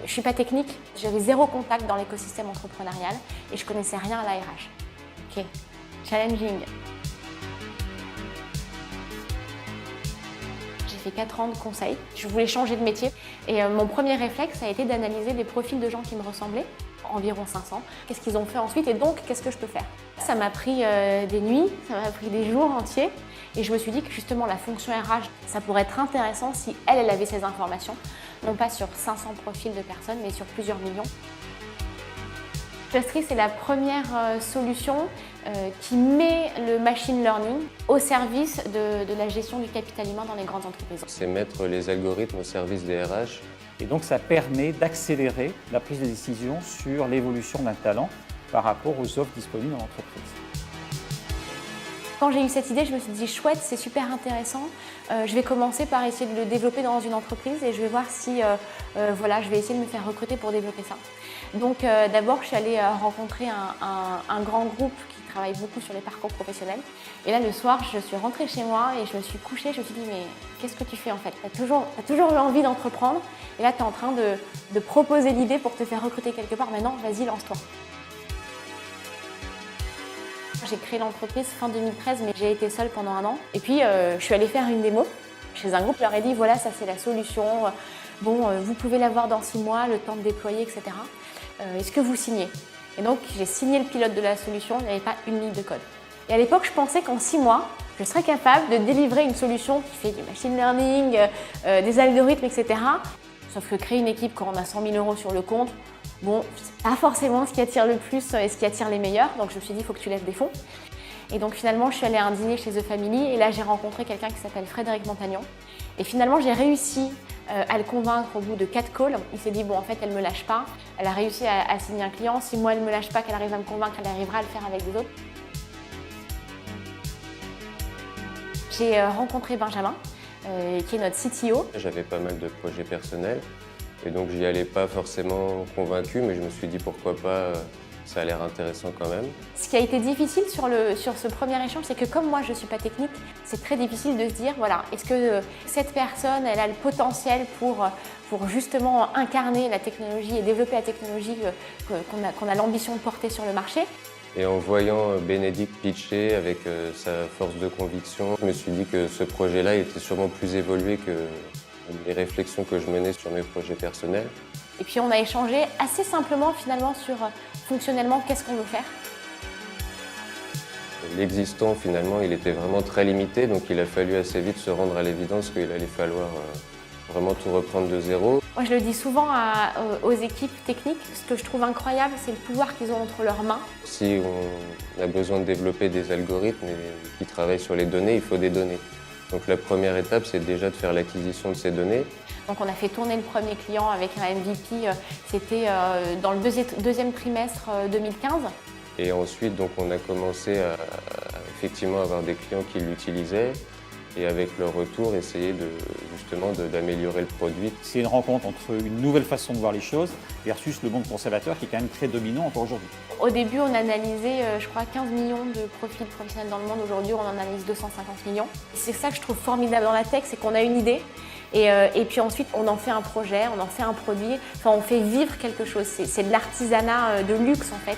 Je suis pas technique, j'avais zéro contact dans l'écosystème entrepreneurial et je connaissais rien à la RH. Ok, challenging. J'ai fait 4 ans de conseil, je voulais changer de métier et mon premier réflexe a été d'analyser les profils de gens qui me ressemblaient, environ 500. Qu'est-ce qu'ils ont fait ensuite et donc qu'est-ce que je peux faire? Ça m'a pris des nuits, ça m'a pris des jours entiers et je me suis dit que justement la fonction RH, ça pourrait être intéressant si elle avait ces informations, non pas sur 500 profils de personnes mais sur plusieurs millions. Justly, c'est la première solution qui met le machine learning au service de la gestion du capital humain dans les grandes entreprises. C'est mettre les algorithmes au service des RH. Et donc ça permet d'accélérer la prise de décision sur l'évolution d'un talent par rapport aux offres disponibles dans l'entreprise. Quand j'ai eu cette idée, je me suis dit chouette, c'est super intéressant. Je vais commencer par essayer de le développer dans une entreprise et je vais voir si voilà, je vais essayer de me faire recruter pour développer ça. Donc d'abord, je suis allée rencontrer un grand groupe qui travaille beaucoup sur les parcours professionnels. Et là, le soir, je suis rentrée chez moi et je me suis couchée. Je me suis dit, mais qu'est-ce que tu fais en fait? Tu as toujours eu envie d'entreprendre et là, tu es en train de proposer l'idée pour te faire recruter quelque part. Maintenant, vas-y, lance-toi. J'ai créé l'entreprise fin 2013, mais j'ai été seule pendant 1 an. Et puis, je suis allée faire une démo chez un groupe. Je leur ai dit, voilà, ça c'est la solution. Bon, vous pouvez l'avoir dans 6 mois, le temps de déployer, etc. Est-ce que vous signez? Et donc, j'ai signé le pilote de la solution, il n'y avait pas une ligne de code. Et à l'époque, je pensais qu'en 6 mois, je serais capable de délivrer une solution qui fait du machine learning, des algorithmes, etc. Sauf que créer une équipe quand on a 100 000 € sur le compte, bon, c'est pas forcément ce qui attire le plus et ce qui attire les meilleurs. Donc je me suis dit, il faut que tu lèves des fonds. Et donc finalement, je suis allée à un dîner chez The Family et là, j'ai rencontré quelqu'un qui s'appelle Frédéric Montagnon. Et finalement, j'ai réussi à le convaincre au bout de 4 calls. Il s'est dit, bon, en fait, elle me lâche pas. Elle a réussi à signer un client. Si moi, elle me lâche pas, qu'elle arrive à me convaincre, elle arrivera à le faire avec des autres. J'ai rencontré Benjamin, qui est notre CTO. J'avais pas mal de projets personnels et donc j'y allais pas forcément convaincu, mais je me suis dit pourquoi pas, ça a l'air intéressant quand même. Ce qui a été difficile sur ce premier échange, c'est que comme moi je ne suis pas technique, c'est très difficile de se dire, voilà, est-ce que cette personne, elle a le potentiel pour justement incarner la technologie et développer la technologie qu'on a l'ambition de porter sur le marché. Et en voyant Bénédicte pitcher avec sa force de conviction, je me suis dit que ce projet-là était sûrement plus évolué que les réflexions que je menais sur mes projets personnels. Et puis on a échangé assez simplement finalement sur fonctionnellement qu'est-ce qu'on veut faire. L'existant finalement il était vraiment très limité, donc il a fallu assez vite se rendre à l'évidence qu'il allait falloir vraiment tout reprendre de zéro. Moi je le dis souvent aux équipes techniques, ce que je trouve incroyable c'est le pouvoir qu'ils ont entre leurs mains. Si on a besoin de développer des algorithmes qui travaillent sur les données, il faut des données. Donc la première étape, c'est déjà de faire l'acquisition de ces données. Donc on a fait tourner le premier client avec un MVP, c'était dans le deuxième trimestre 2015. Et ensuite, donc, on a commencé à effectivement avoir des clients qui l'utilisaient et avec leur retour, essayer justement d'améliorer le produit. C'est une rencontre entre une nouvelle façon de voir les choses versus le monde conservateur qui est quand même très dominant encore aujourd'hui. Au début, on analysait, je crois, 15 millions de profils professionnels dans le monde. Aujourd'hui, on en analyse 250 millions. C'est ça que je trouve formidable dans la tech, c'est qu'on a une idée et puis ensuite, on en fait un projet, on en fait un produit. Enfin, on fait vivre quelque chose. C'est de l'artisanat de luxe, en fait.